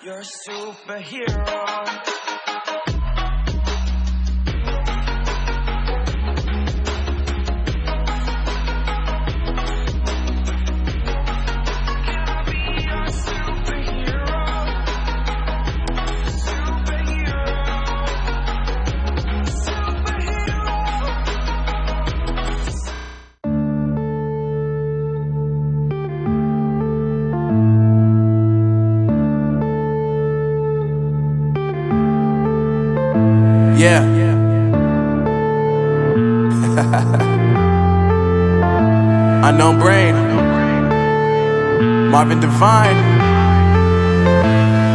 You're a superhero. Yeah. Unknown Brain, Marvin Divine.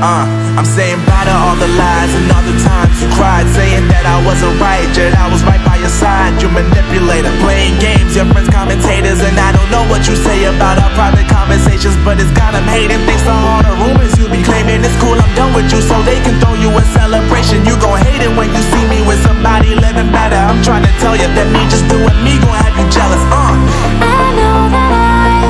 I'm saying bye to all the lies and all the times you cried, saying that I wasn't right, yet I was right by your side. You manipulator, playing games, your friends commentators, and I don't know what you say about our private conversations, but it's got them hating. Thanks to all the rumors you be claiming. It's cool, I'm done with you, so they can throw you a celebration. You gon' hate it when you see me with somebody living better. I'm trying to tell you that me just doing me gon' have you jealous. I know that I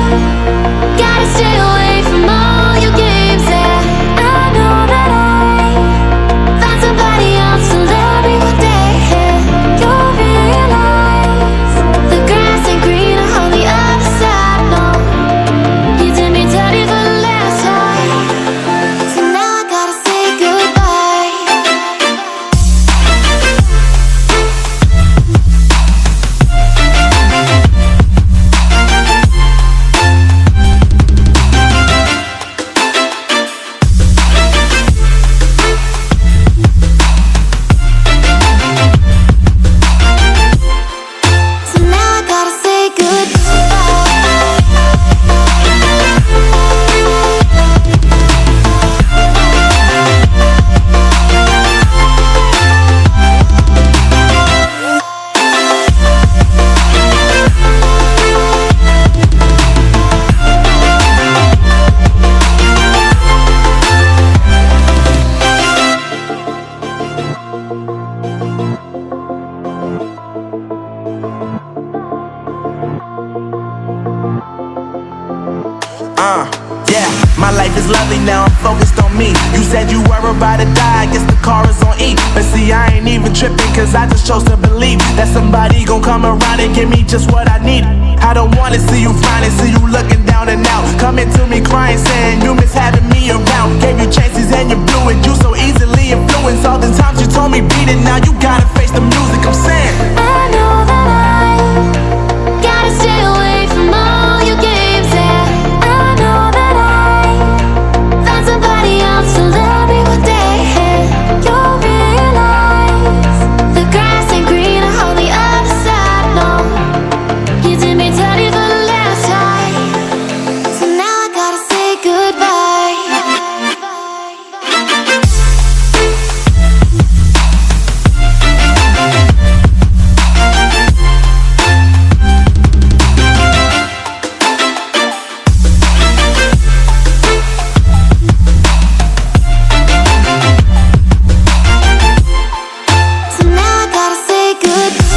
gotta stay away from all your games, yeah. I know that I find somebody else to love me one day, yeah. You'll realize the grass ain't greener on the other side, no. You did me dirty for the last time, so now I gotta say goodbye. So now I gotta say Yeah, my life is lovely now, I'm focused on me. You said you were about to die, I guess the car is on E. But see, I ain't even tripping, cause I just chose to believe that somebody gon' come around and give me just what I need. I don't wanna see you frowning, see you looking down and out, coming to me crying, saying you miss having me around. Gave you chances and you blew it, you so easily influenced. All the times you told me beat it, now you gotta face the music. I'm saying I know that I gotta stay away from all your games, yeah. I know that I find somebody else to love me one day, yeah. You'll realize the grass ain't greener on the other side, no. You did me dirty for the last time, so now I gotta say goodbye. So now I gotta say goodbye.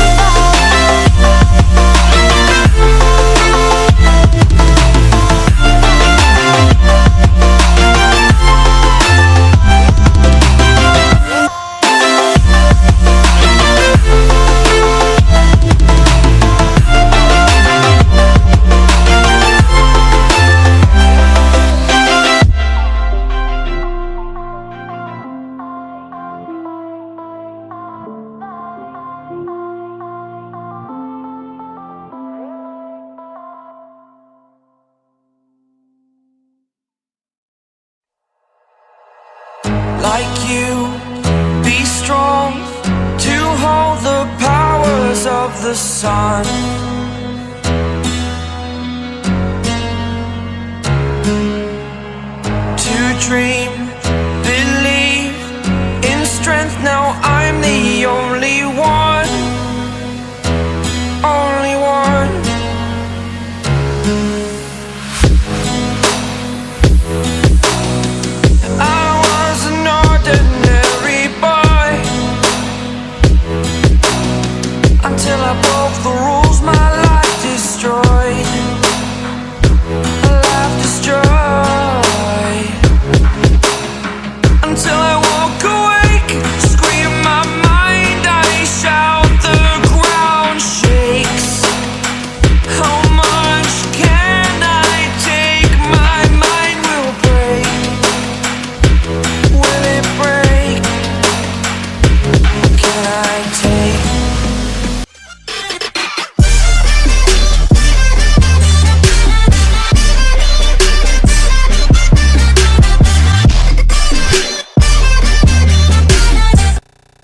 Like you, be strong to hold the powers of the sun. To dream